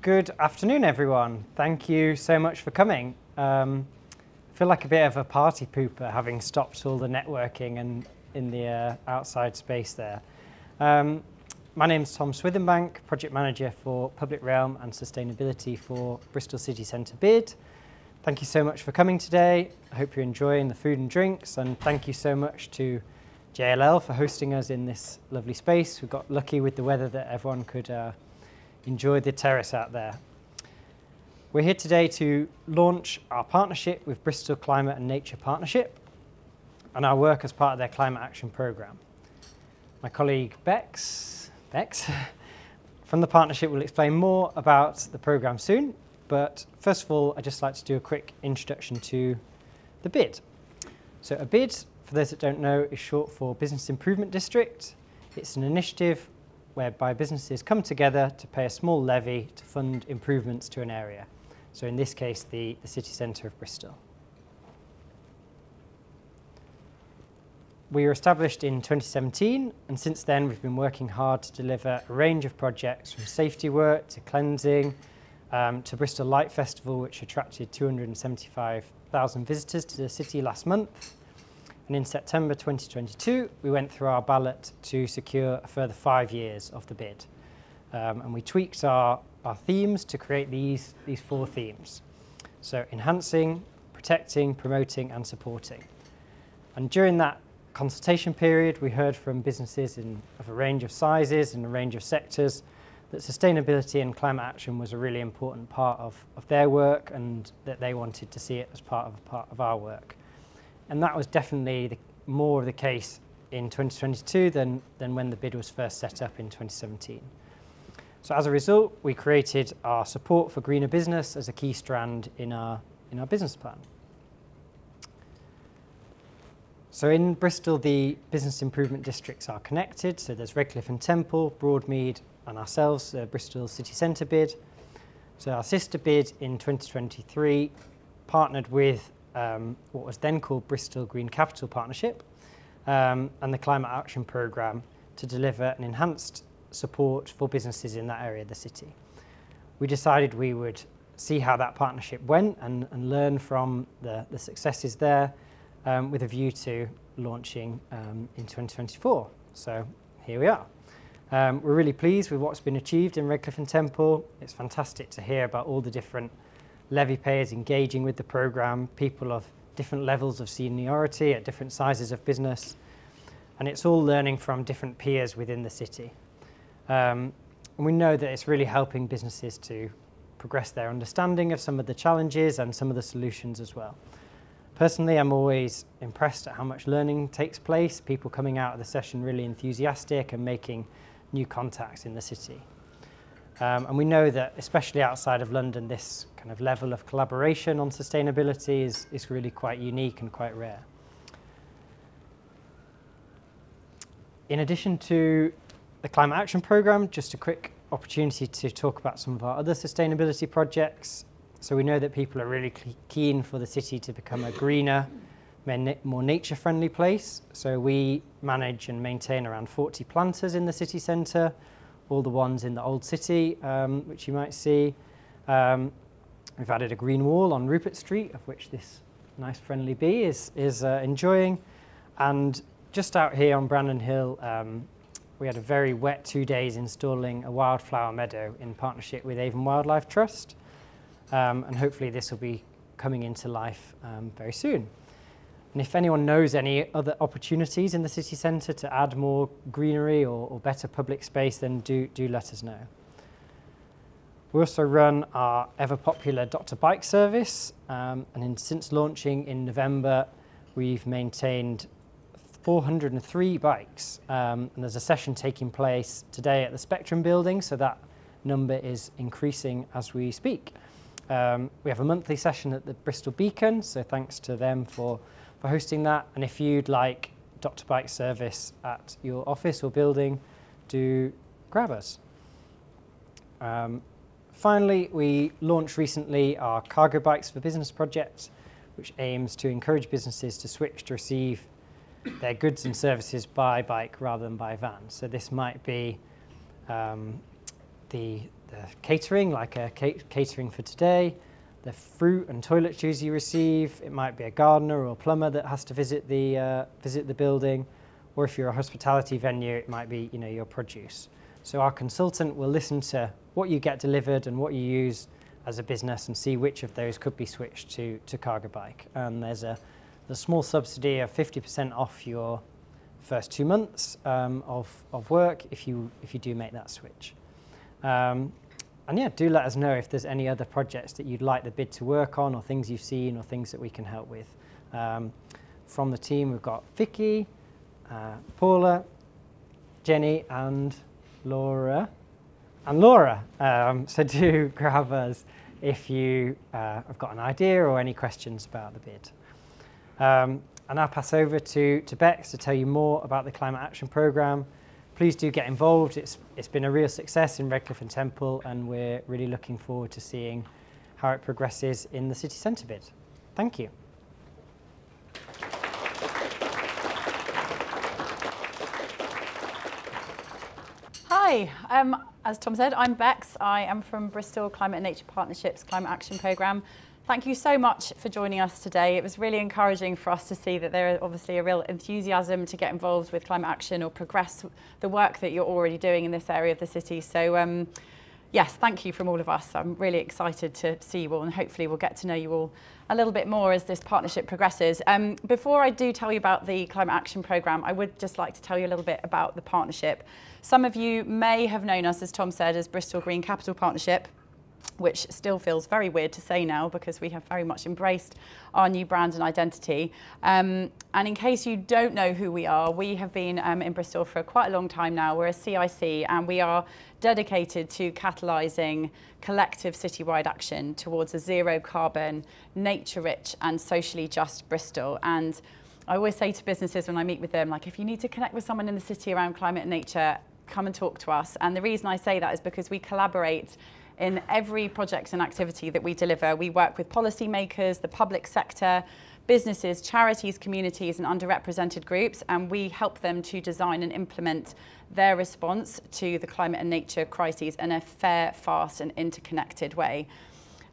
Good afternoon, everyone. Thank you so much for coming. I feel like a bit of a party pooper having stopped all the networking and in the outside space there. My name's Tom Swithenbank, Project Manager for Public Realm and Sustainability for Bristol City Centre BID. Thank you so much for coming today. I hope you're enjoying the food and drinks, and thank you so much to JLL for hosting us in this lovely space. We got lucky with the weather that everyone could enjoy the terrace out there. We're here today to launch our partnership with Bristol Climate and Nature Partnership and our work as part of their climate action programme. My colleague Bex from the partnership will explain more about the programme soon, but first of all, I'd just like to do a quick introduction to the BID. So a BID, for those that don't know, is short for Business Improvement District. It's an initiative whereby businesses come together to pay a small levy to fund improvements to an area. So in this case, the city centre of Bristol. We were established in 2017, and since then we've been working hard to deliver a range of projects from safety work to cleansing to Bristol Light Festival, which attracted 275,000 visitors to the city last month. And in September 2022, we went through our ballot to secure a further 5 years of the BID. And we tweaked our themes to create these 4 themes. So enhancing, protecting, promoting and supporting. And during that consultation period, we heard from businesses of a range of sizes and a range of sectors that sustainability and climate action was a really important part of their work, and that they wanted to see it as part of our work. And that was definitely more of the case in 2022 than when the BID was first set up in 2017. So as a result, we created our support for greener business as a key strand in our business plan. So in Bristol, the business improvement districts are connected. So there's Redcliffe and Temple, Broadmead and ourselves, Bristol City Centre BID. So our sister BID in 2023 partnered with what was then called Bristol Green Capital Partnership and the Climate Action Programme to deliver an enhanced support for businesses in that area of the city. We decided we would see how that partnership went and learn from the successes there with a view to launching in 2024. So here we are. We're really pleased with what's been achieved in Redcliffe and Temple. It's fantastic to hear about all the different levy payers engaging with the programme, people of different levels of seniority at different sizes of business, and it's all learning from different peers within the city. And we know that it's really helping businesses to progress their understanding of some of the challenges and some of the solutions as well. Personally, I'm always impressed at how much learning takes place, people coming out of the session really enthusiastic and making new contacts in the city. And we know that, especially outside of London, this kind of level of collaboration on sustainability is really quite unique and quite rare. In addition to the Climate Action Programme, just a quick opportunity to talk about some of our other sustainability projects. So we know that people are really keen for the city to become a greener, more nature-friendly place. So we manage and maintain around 40 planters in the city centre, all the ones in the old city, which you might see. We've added a green wall on Rupert Street, of which this nice friendly bee is enjoying. And just out here on Brandon Hill, we had a very wet 2 days installing a wildflower meadow in partnership with Avon Wildlife Trust. And hopefully this will be coming into life very soon. And if anyone knows any other opportunities in the city centre to add more greenery or better public space, then do let us know. We also run our ever popular Dr. Bike service, and since launching in November, we've maintained 403 bikes. And there's a session taking place today at the Spectrum building, so that number is increasing as we speak. We have a monthly session at the Bristol Beacon, so thanks to them for hosting that. And if you'd like Dr. Bike service at your office or building, do grab us. Finally, we launched recently our Cargo Bikes for Business project, which aims to encourage businesses to switch to receive their goods and services by bike rather than by van. So this might be the catering, like a catering for today, the fruit and toiletries you receive. It might be a gardener or plumber that has to visit the building, or if you're a hospitality venue, it might be your produce. So our consultant will listen to what you get delivered and what you use as a business and see which of those could be switched to Cargo Bike. And there's a small subsidy of 50% off your first 2 months of work if you do make that switch. And yeah, do let us know if there's any other projects that you'd like the bid to work on, or things you've seen, or things that we can help with. From the team, we've got Vicky, Paula, Jenny, and Laura. So do grab us if you have got an idea or any questions about the bid. And I'll pass over to Bex to tell you more about the Climate Action Programme. Please do get involved. It's been a real success in Redcliffe and Temple, and we're really looking forward to seeing how it progresses in the city centre bid. Thank you. Hi, as Tom said, I'm Bex. I am from Bristol Climate and Nature Partnerships Climate Action Programme. Thank you so much for joining us today. It was really encouraging for us to see that there is obviously a real enthusiasm to get involved with climate action or progress the work that you're already doing in this area of the city. So yes, thank you from all of us. I'm really excited to see you all, and hopefully we'll get to know you all a little bit more as this partnership progresses. Before I do tell you about the Climate Action Programme, I would just like to tell you a little bit about the partnership. Some of you may have known us, as Tom said, as Bristol Green Capital Partnership, which still feels very weird to say now because we have very much embraced our new brand and identity. And in case you don't know who we are, we have been in Bristol for quite a long time now. We're a CIC, and we are dedicated to catalysing collective citywide action towards a zero carbon, nature-rich and socially just Bristol. And I always say to businesses when I meet with them, like, if you need to connect with someone in the city around climate and nature, come and talk to us. And the reason I say that is because we collaborate in every project and activity that we deliver. We work with policymakers, the public sector, businesses, charities, communities and underrepresented groups, and we help them to design and implement their response to the climate and nature crises in a fair, fast and interconnected way.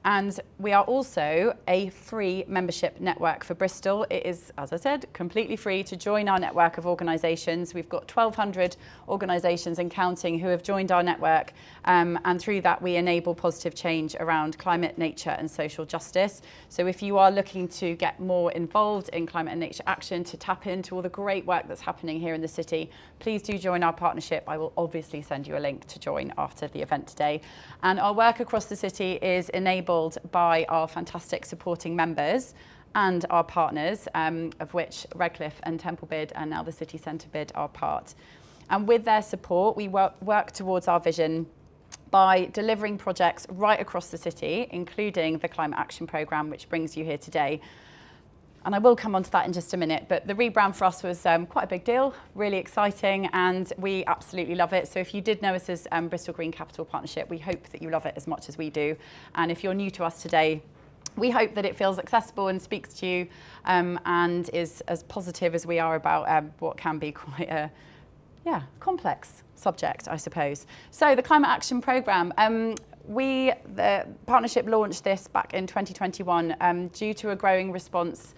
And we are also a free membership network for Bristol. It is, as I said, completely free to join our network of organisations. We've got 1,200 organisations and counting who have joined our network. And through that, we enable positive change around climate, nature and social justice. So if you are looking to get more involved in climate and nature action, to tap into all the great work that's happening here in the city, please do join our partnership. I will obviously send you a link to join after the event today. And our work across the city is enabled by our fantastic supporting members and our partners, of which Redcliffe and Temple Bid and now the City Centre Bid are part. And with their support, we work towards our vision by delivering projects right across the city, including the Climate Action Programme, which brings you here today. And I will come on to that in just a minute, but the rebrand for us was quite a big deal, really exciting, and we absolutely love it. So if you did know us as Bristol Green Capital Partnership, we hope that you love it as much as we do. And if you're new to us today, we hope that it feels accessible and speaks to you and is as positive as we are about what can be quite a complex subject, I suppose. So the Climate Action Programme, the partnership launched this back in 2021 due to a growing response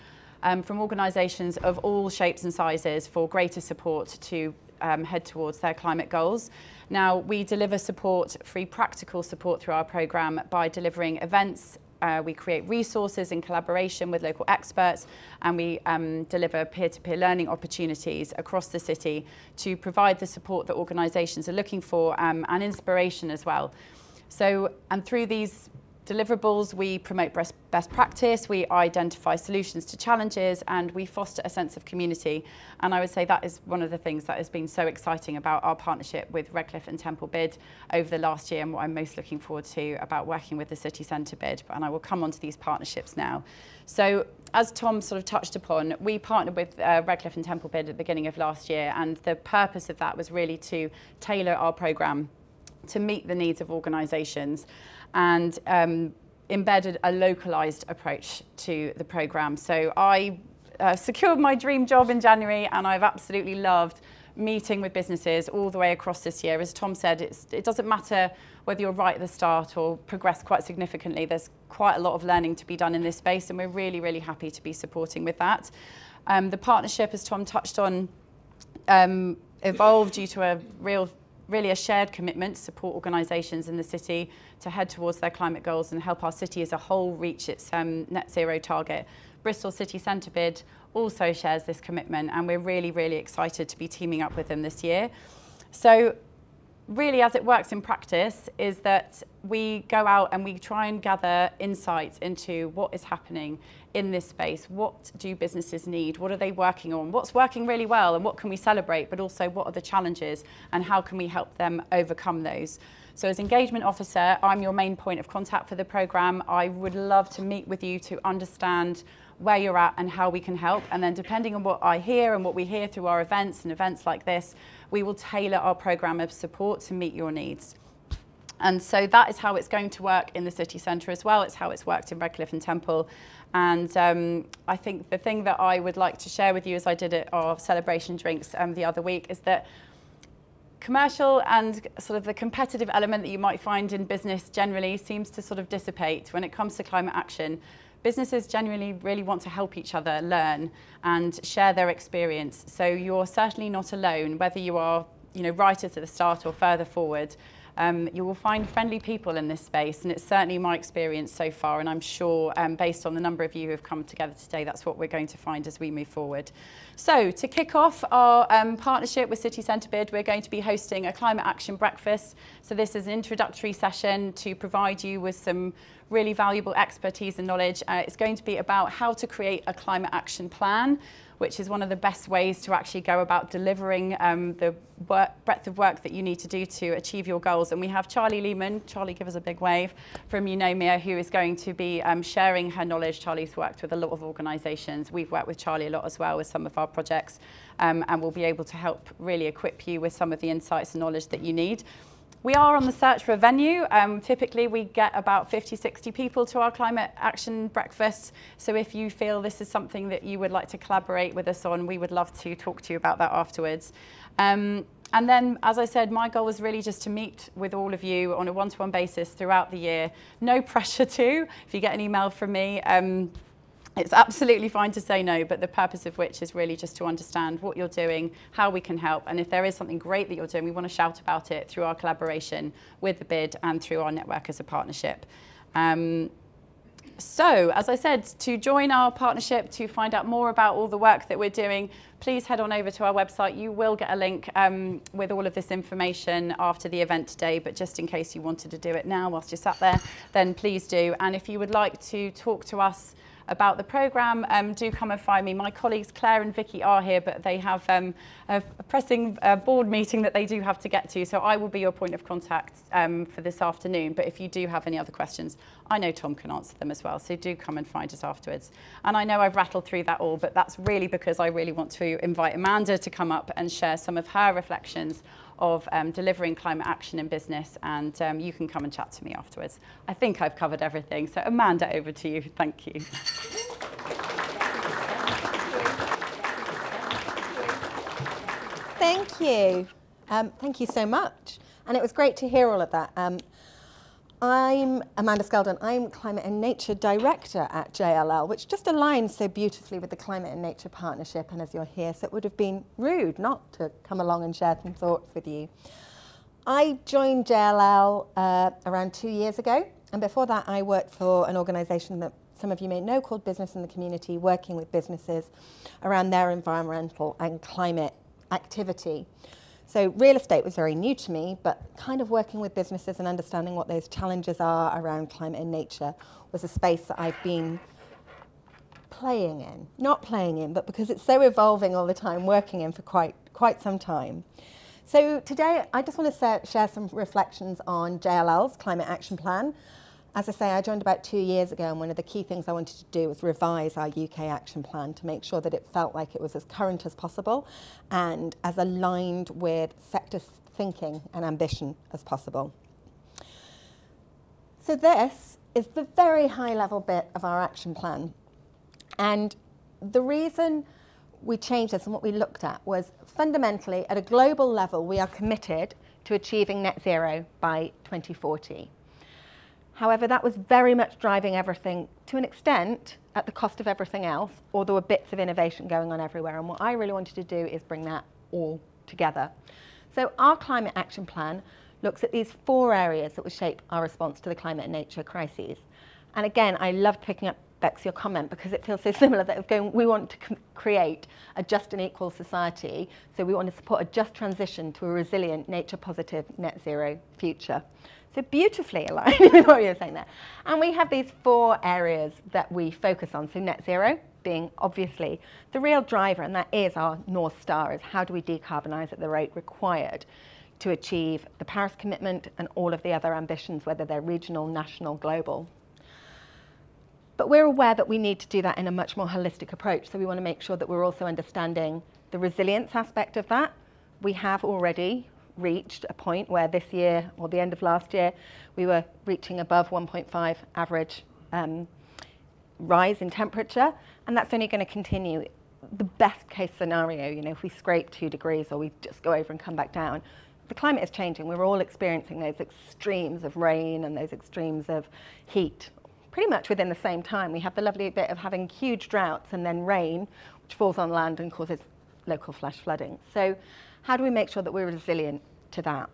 from organisations of all shapes and sizes for greater support to head towards their climate goals. Now, we deliver support, free practical support through our programme by delivering events. We create resources in collaboration with local experts, and we deliver peer-to-peer learning opportunities across the city to provide the support that organisations are looking for and inspiration as well. So, and through these deliverables, we promote best practice, we identify solutions to challenges, and we foster a sense of community. And I would say that is one of the things that has been so exciting about our partnership with Redcliffe and Temple Bid over the last year, and what I'm most looking forward to about working with the City Centre Bid. And I will come on to these partnerships now. So, as Tom sort of touched upon, we partnered with Redcliffe and Temple Bid at the beginning of last year, and the purpose of that was really to tailor our programme to meet the needs of organisations and embedded a localised approach to the programme. So I secured my dream job in January, and I've absolutely loved meeting with businesses all the way across this year. As Tom said, it doesn't matter whether you're right at the start or progress quite significantly, there's quite a lot of learning to be done in this space, and we're really, really happy to be supporting with that. The partnership, as Tom touched on, evolved due to really a shared commitment to support organisations in the city to head towards their climate goals and help our city as a whole reach its net zero target. Bristol City Centre bid also shares this commitment, and we're really, really excited to be teaming up with them this year. So really, as it works in practice, is that we go out and we try and gather insights into what is happening in this space. What do businesses need? What are they working on? What's working really well and what can we celebrate? But also, what are the challenges and how can we help them overcome those? So as engagement officer, I'm your main point of contact for the programme. I would love to meet with you to understand where you're at and how we can help. And then depending on what I hear and what we hear through our events and events like this, we will tailor our programme of support to meet your needs. And so that is how it's going to work in the city centre as well. It's how it's worked in Redcliffe and Temple. And I think the thing that I would like to share with you, as I did at our celebration drinks the other week, is that commercial and sort of the competitive element that you might find in business generally seems to sort of dissipate when it comes to climate action. Businesses genuinely really want to help each other learn and share their experience. So you're certainly not alone, whether you are, right at the start or further forward. You will find friendly people in this space, and it's certainly my experience so far, and I'm sure based on the number of you who have come together today, that's what we're going to find as we move forward. So to kick off our partnership with City Centre Bid, we're going to be hosting a climate action breakfast. So this is an introductory session to provide you with some really valuable expertise and knowledge. It's going to be about how to create a climate action plan, which is one of the best ways to actually go about delivering the breadth of work that you need to do to achieve your goals. And we have Charlie Lehman, Charlie, give us a big wave, from Eunomia, who is going to be sharing her knowledge. Charlie's worked with a lot of organisations. We've worked with Charlie a lot as well with some of our projects, and we'll be able to help really equip you with some of the insights and knowledge that you need. We are on the search for a venue. Typically, we get about 50, 60 people to our climate action breakfasts. So if you feel this is something that you would like to collaborate with us on, we would love to talk to you about that afterwards. And then, as I said, my goal was really just to meet with all of you on a one-to-one basis throughout the year. No pressure to. If you get an email from me, it's absolutely fine to say no, but the purpose of which is really just to understand what you're doing, how we can help, and if there is something great that you're doing, we want to shout about it through our collaboration with the bid and through our network as a partnership. So, as I said, to join our partnership, to find out more about all the work that we're doing, please head on over to our website. You will get a link with all of this information after the event today, but just in case you wanted to do it now whilst you're sat there, then please do. And if you would like to talk to us about the programme, do come and find me. My colleagues Claire and Vicky are here, but they have a pressing board meeting that they do have to get to, so I will be your point of contact for this afternoon. But if you do have any other questions, I know Tom can answer them as well, so do come and find us afterwards. And I know I've rattled through that all, but that's really because I really want to invite Amanda to come up and share some of her reflections of delivering climate action in business, and you can come and chat to me afterwards. I think I've covered everything, so Amanda, over to you. Thank you. Thank you. Thank you so much. And it was great to hear all of that. I'm Amanda Skeldon. I'm Climate and Nature Director at JLL, which just aligns so beautifully with the Climate and Nature Partnership. And as you're here, so it would have been rude not to come along and share some thoughts with you. I joined JLL around 2 years ago. And before that, I worked for an organisation that some of you may know called Business in the Community, working with businesses around their environmental and climate activity. So real estate was very new to me, but kind of working with businesses and understanding what those challenges are around climate and nature was a space that I've been playing in. Not playing in, but because it's so evolving all the time, working in for quite some time. So today I just want to share some reflections on JLL's Climate Action Plan. As I say, I joined about 2 years ago, and one of the key things I wanted to do was revise our UK action plan to make sure that it felt like it was as current as possible and as aligned with sector thinking and ambition as possible. So this is the very high level bit of our action plan. And the reason we changed this and what we looked at was fundamentally at a global level, we are committed to achieving net zero by 2040. However, that was very much driving everything to an extent at the cost of everything else, or there were bits of innovation going on everywhere. And what I really wanted to do is bring that all together. So our climate action plan looks at these 4 areas that will shape our response to the climate and nature crises. And again, I loved picking up, Bex, your comment, because it feels so similar that we want to create a just and equal society. So we want to support a just transition to a resilient, nature-positive, net zero future. So beautifully aligned with what you're saying there. And we have these 4 areas that we focus on. So net zero being obviously the real driver, and that is our North Star, is how do we decarbonise at the rate required to achieve the Paris commitment and all of the other ambitions, whether they're regional, national, global. But we're aware that we need to do that in a much more holistic approach. So we want to make sure that we're also understanding the resilience aspect of that. We have already reached a point where this year, or the end of last year, we were reaching above 1.5 average rise in temperature, and that's only going to continue. The best case scenario, you know, if we scrape 2 degrees or we just go over and come back down, the climate is changing. We're all experiencing those extremes of rain and those extremes of heat pretty much within the same time. We have the lovely bit of having huge droughts and then rain, which falls on land and causes local flash flooding. So how do we make sure that we're resilient to that?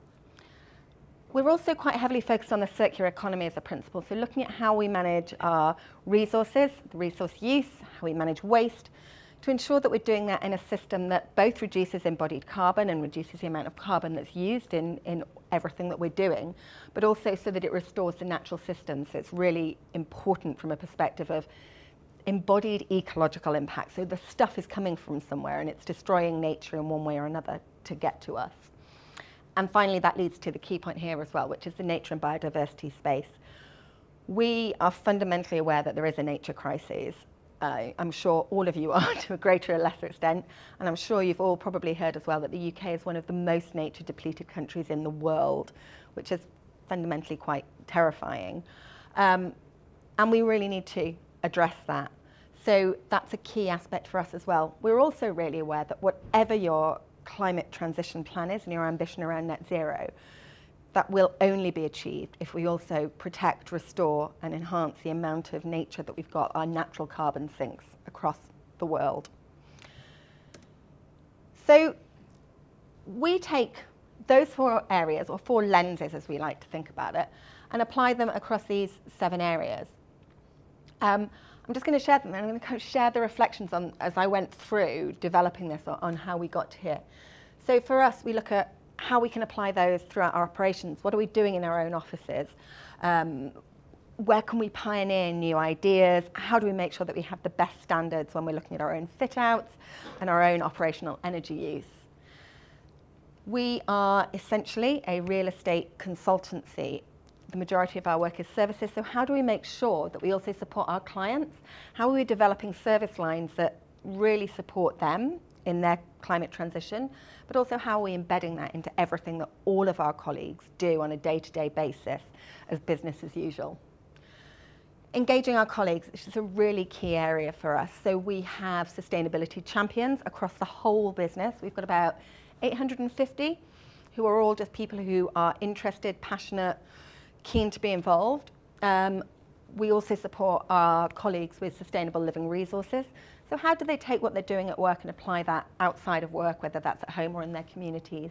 We're also quite heavily focused on the circular economy as a principle. So looking at how we manage our resources, the resource use, how we manage waste, to ensure that we're doing that in a system that both reduces embodied carbon and reduces the amount of carbon that's used in everything that we're doing, but also so that it restores the natural system. So it's really important from a perspective of embodied ecological impact. So the stuff is coming from somewhere and it's destroying nature in one way or another to get to us. And finally, that leads to the key point here as well, which is the nature and biodiversity space. We are fundamentally aware that there is a nature crisis. I'm sure all of you are to a greater or lesser extent, and I'm sure you've all probably heard as well that the UK is one of the most nature depleted countries in the world, which is fundamentally quite terrifying. And we really need to address that. So that's a key aspect for us as well. We're also really aware that whatever your climate transition plan is and your ambition around net zero, that will only be achieved if we also protect, restore and enhance the amount of nature that we've got, our natural carbon sinks across the world. So we take those 4 areas, or 4 lenses as we like to think about it, and apply them across these 7 areas. I'm just going to share them, and I'm going to kind of share the reflections on as I went through developing this on how we got to here. So for us, we look at how we can apply those throughout our operations. What are we doing in our own offices? Where can we pioneer new ideas? How do we make sure that we have the best standards when we're looking at our own fit outs and our own operational energy use? We are essentially a real estate consultancy. The majority of our work is services, so how do we make sure that we also support our clients? How are we developing service lines that really support them in their climate transition, but also how are we embedding that into everything that all of our colleagues do on a day-to-day basis as business as usual? Engaging our colleagues is a really key area for us. So we have sustainability champions across the whole business. We've got about 850 who are all just people who are interested, passionate, keen to be involved. We also support our colleagues with sustainable living resources. So how do they take what they're doing at work and apply that outside of work, whether that's at home or in their communities?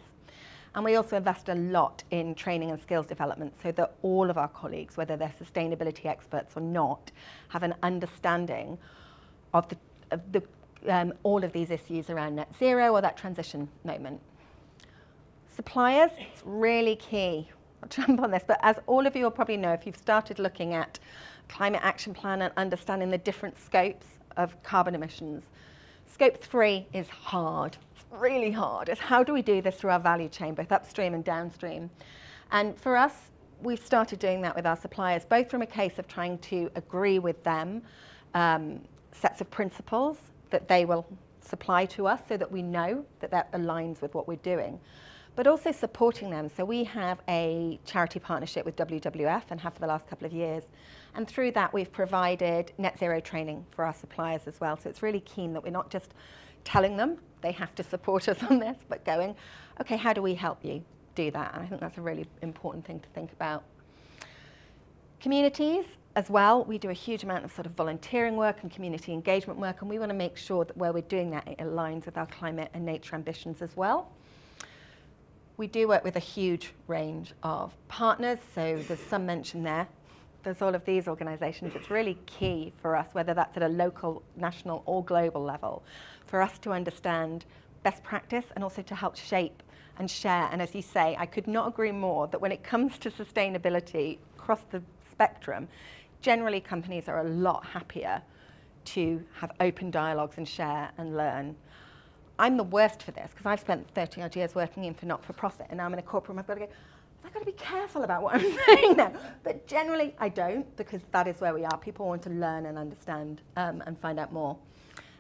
And we also invest a lot in training and skills development so that all of our colleagues, whether they're sustainability experts or not, have an understanding of all of these issues around net zero or that transition moment. Suppliers, it's really key. I'll jump on this, but as all of you will probably know, if you've started looking at climate action plan and understanding the different scopes of carbon emissions, scope 3 is hard. It's really hard. It's how do we do this through our value chain, both upstream and downstream? And for us, we've started doing that with our suppliers, both from a case of trying to agree with them sets of principles that they will supply to us so that we know that that aligns with what we're doing, but also supporting them. So we have a charity partnership with WWF and have for the last couple of years. And through that, we've provided net zero training for our suppliers as well. So it's really keen that we're not just telling them they have to support us on this, but going, okay, how do we help you? do that. And I think that's a really important thing to think about. Communities as well, we do a huge amount of sort of volunteering work and community engagement work, and we want to make sure that where we're doing that, it aligns with our climate and nature ambitions as well. We do work with a huge range of partners, so there's some mention there. There's all of these organisations. It's really key for us, whether that's at a local, national or global level, for us to understand best practice and also to help shape and share. And as you say, I could not agree more that when it comes to sustainability across the spectrum, generally companies are a lot happier to have open dialogues and share and learn. I'm the worst for this because I've spent 30 odd years working in for not-for-profit, and now I'm in a corporate room. I've got to be careful about what I'm saying now. But generally I don't, because that is where we are. People want to learn and understand and find out more.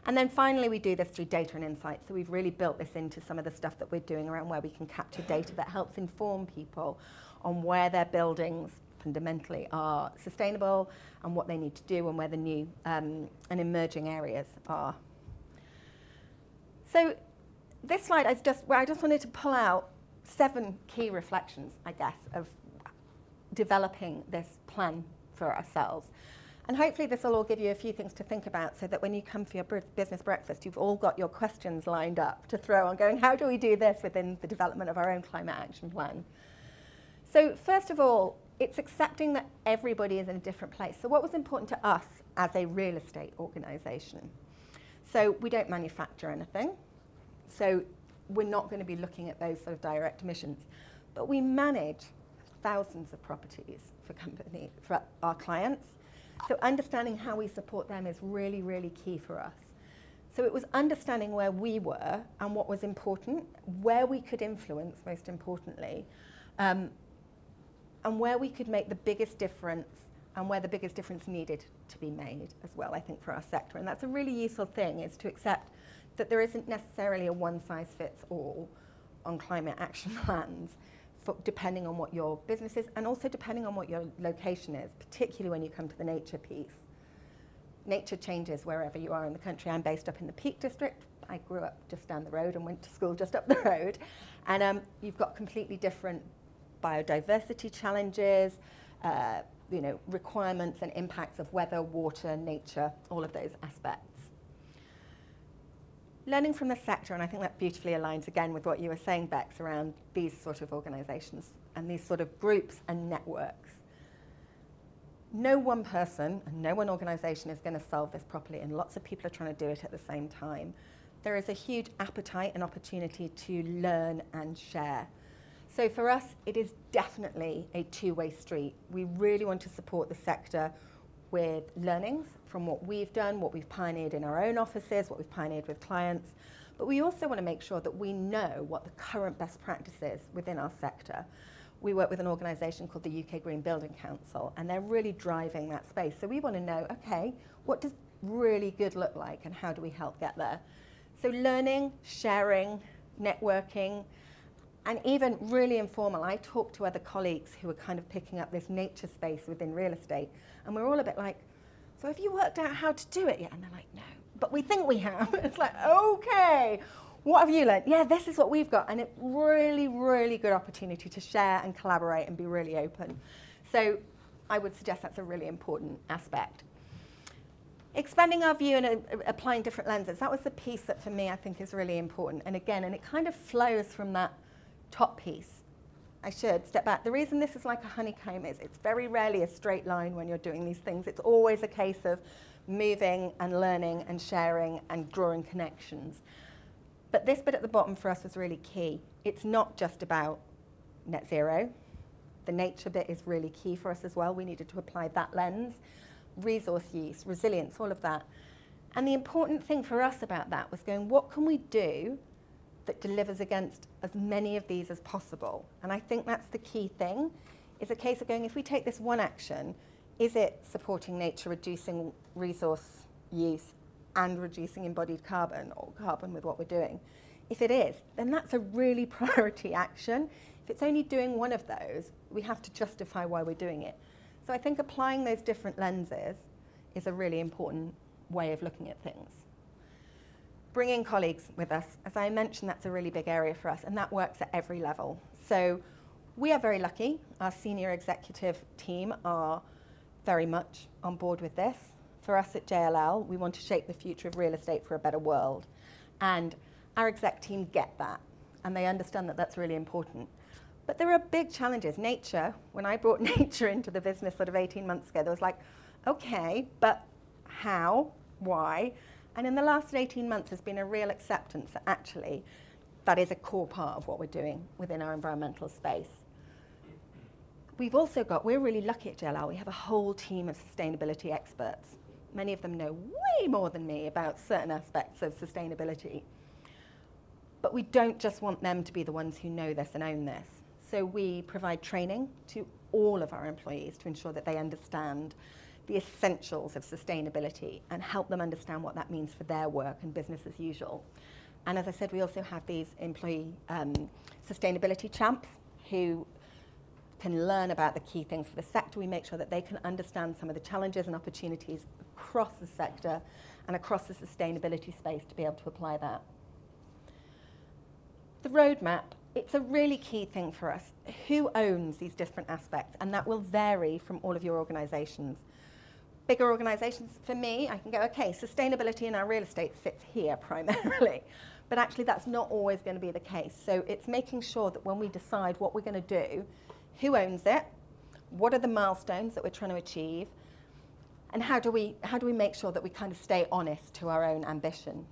And then finally we do this through data and insights. So we've really built this into some of the stuff that we're doing around where we can capture data that helps inform people on where their buildings fundamentally are sustainable and what they need to do and where the new and emerging areas are. So this slide, I just wanted to pull out 7 key reflections, I guess, of developing this plan for ourselves. And hopefully this will all give you a few things to think about so that when you come for your business breakfast, you've all got your questions lined up to throw on, going, how do we do this within the development of our own climate action plan? So first of all, it's accepting that everybody is in a different place. So what was important to us as a real estate organisation? So we don't manufacture anything. So we're not going to be looking at those sort of direct emissions. But we manage thousands of properties for our clients. So understanding how we support them is really, really key for us. So it was understanding where we were and what was important, where we could influence, most importantly, and where we could make the biggest difference and where the biggest difference needed to be made as well, I think, for our sector. And that's a really useful thing, is to accept that there isn't necessarily a one-size-fits-all on climate action plans, depending on what your business is and also depending on what your location is, particularly when you come to the nature piece. Nature changes wherever you are in the country. I'm based up in the Peak District. I grew up just down the road and went to school just up the road. And you've got completely different biodiversity challenges, requirements and impacts of weather, water, nature, all of those aspects. Learning from the sector, and I think that beautifully aligns again with what you were saying, Bex, around these sort of organisations and these sort of groups and networks. No one person and no one organisation is going to solve this properly, and lots of people are trying to do it at the same time. There is a huge appetite and opportunity to learn and share. So for us, it is definitely a two-way street. We really want to support the sector with learnings from what we've done, what we've pioneered in our own offices, what we've pioneered with clients. But we also want to make sure that we know what the current best practice is within our sector. We work with an organisation called the UK Green Building Council, and they're really driving that space. So we want to know, okay, what does really good look like and how do we help get there? So learning, sharing, networking, and even really informal. I talk to other colleagues who are kind of picking up this nature space within real estate, and we're all a bit like, so have you worked out how to do it yet? And they're like, no, but we think we have. It's like, okay, what have you learned? Yeah, this is what we've got. And it's really, really good opportunity to share and collaborate and be really open. So I would suggest that's a really important aspect. Expanding our view and applying different lenses. That was the piece that for me I think is really important. And again, and it kind of flows from that top piece. I should step back. The reason this is like a honeycomb is it's very rarely a straight line when you're doing these things. It's always a case of moving and learning and sharing and drawing connections. But this bit at the bottom for us was really key. It's not just about net zero. The nature bit is really key for us as well. We needed to apply that lens. Resource use, resilience, all of that. And the important thing for us about that was going, what can we do that delivers against as many of these as possible? And I think that's the key thing, is a case of going, if we take this one action, is it supporting nature, reducing resource use and reducing embodied carbon or carbon with what we're doing? If it is, then that's a really priority action. If it's only doing one of those, we have to justify why we're doing it. So I think applying those different lenses is a really important way of looking at things. Bringing colleagues with us. As I mentioned, that's a really big area for us, and that works at every level. So we are very lucky. Our senior executive team are very much on board with this. For us at JLL, we want to shape the future of real estate for a better world. And our exec team get that, and they understand that that's really important. But there are big challenges. Nature, when I brought nature into the business sort of 18 months ago, there was like, okay, but how, why? And in the last 18 months, there's been a real acceptance that actually that is a core part of what we're doing within our environmental space. We're really lucky at JLL. We have a whole team of sustainability experts. Many of them know way more than me about certain aspects of sustainability. But we don't just want them to be the ones who know this and own this. So we provide training to all of our employees to ensure that they understand the essentials of sustainability and help them understand what that means for their work and business as usual. And as I said, we also have these employee sustainability champs who can learn about the key things for the sector. We make sure that they can understand some of the challenges and opportunities across the sector and across the sustainability space to be able to apply that. The roadmap, it's a really key thing for us. Who owns these different aspects? And that will vary from all of your organisations. Bigger organisations, for me, I can go, okay, sustainability in our real estate sits here primarily. But actually that's not always going to be the case. So it's making sure that when we decide what we're going to do, who owns it, what are the milestones that we're trying to achieve, and how do we make sure that we kind of stay honest to our own ambition?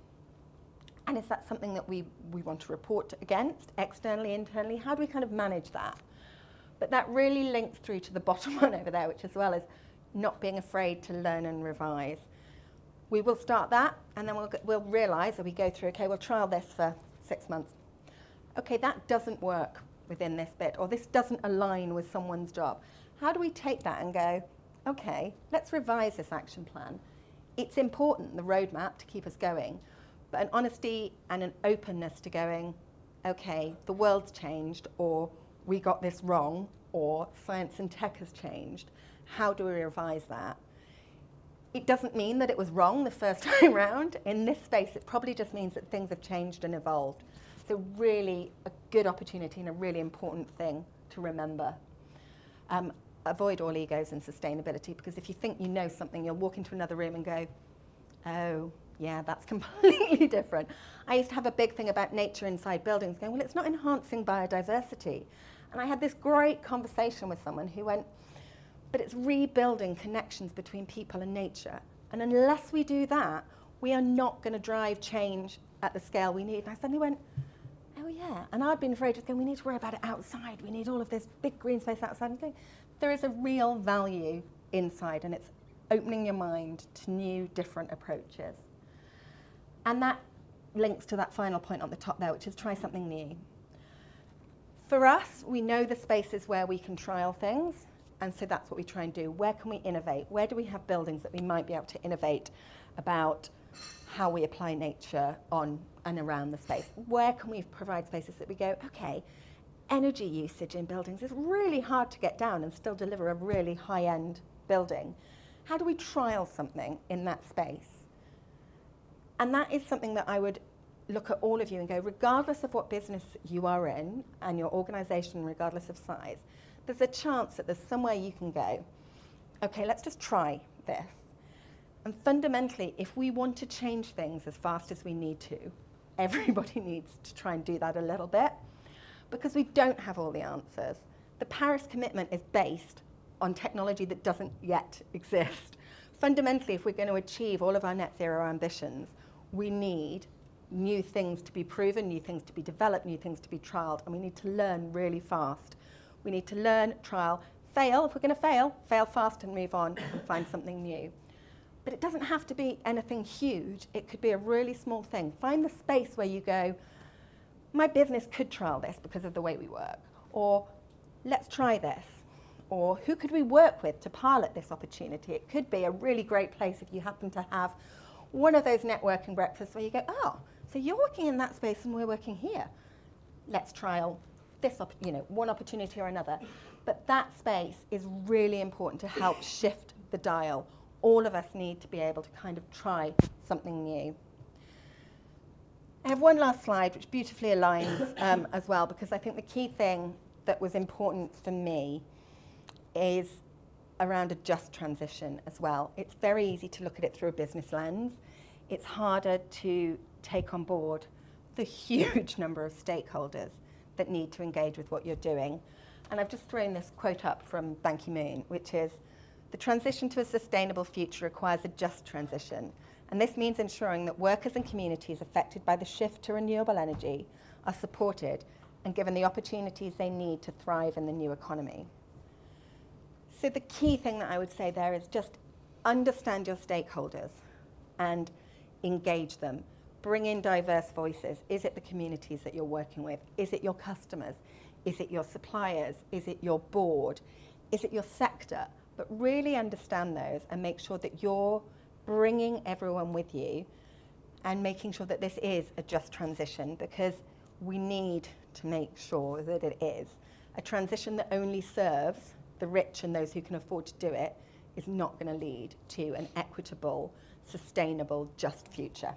And is that something that we want to report against, externally, internally? How do we kind of manage that? But that really links through to the bottom one over there, which as well is not being afraid to learn and revise. We will start that, and then we'll realise that we go through, okay, we'll trial this for 6 months. Okay, that doesn't work within this bit, or this doesn't align with someone's job. How do we take that and go, okay, let's revise this action plan. It's important, the roadmap, to keep us going, but an honesty and an openness to going, okay, the world's changed, or we got this wrong, or science and tech has changed. How do we revise that? It doesn't mean that it was wrong the first time round. In this space, it probably just means that things have changed and evolved. So really a good opportunity and a really important thing to remember. Avoid all egos in sustainability, because if you think you know something, you'll walk into another room and go, oh, yeah, that's completely different. I used to have a big thing about nature inside buildings going, well, it's not enhancing biodiversity. And I had this great conversation with someone who went, but it's rebuilding connections between people and nature. And unless we do that, we are not going to drive change at the scale we need. And I suddenly went, oh yeah. And I'd been afraid of going, we need to worry about it outside. We need all of this big green space outside. And there is a real value inside, and it's opening your mind to new, different approaches. And that links to that final point on the top there, which is try something new. For us, we know the spaces where we can trial things. And so that's what we try and do. Where can we innovate? Where do we have buildings that we might be able to innovate about how we apply nature on and around the space? Where can we provide spaces that we go, okay, energy usage in buildings is really hard to get down and still deliver a really high-end building. How do we trial something in that space? And that is something that I would look at all of you and go, regardless of what business you are in and your organisation, regardless of size, there's a chance that there's somewhere you can go, okay, let's just try this. And fundamentally, if we want to change things as fast as we need to, everybody needs to try and do that a little bit, because we don't have all the answers. The Paris commitment is based on technology that doesn't yet exist. Fundamentally, if we're going to achieve all of our net zero ambitions, we need new things to be proven, new things to be developed, new things to be trialed, and we need to learn really fast. We need to learn, trial, fail. If we're going to fail, fail fast and move on and find something new. But it doesn't have to be anything huge. It could be a really small thing. Find the space where you go, my business could trial this because of the way we work. Or let's try this. Or who could we work with to pilot this opportunity? It could be a really great place if you happen to have one of those networking breakfasts where you go, oh, so you're working in that space and we're working here. Let's trial this, one opportunity or another. But that space is really important to help shift the dial. All of us need to be able to kind of try something new. I have one last slide which beautifully aligns as well, because I think the key thing that was important for me is around a just transition as well. It's very easy to look at it through a business lens. It's harder to take on board the huge number of stakeholders that need to engage with what you're doing. And I've just thrown this quote up from Ban Ki-moon, which is, "The transition to a sustainable future requires a just transition. And this means ensuring that workers and communities affected by the shift to renewable energy are supported and given the opportunities they need to thrive in the new economy." So the key thing that I would say there is just understand your stakeholders and engage them. Bring in diverse voices. Is it the communities that you're working with? Is it your customers? Is it your suppliers? Is it your board? Is it your sector? But really understand those and make sure that you're bringing everyone with you and making sure that this is a just transition, because we need to make sure that it is. A transition that only serves the rich and those who can afford to do it is not going to lead to an equitable, sustainable, just future.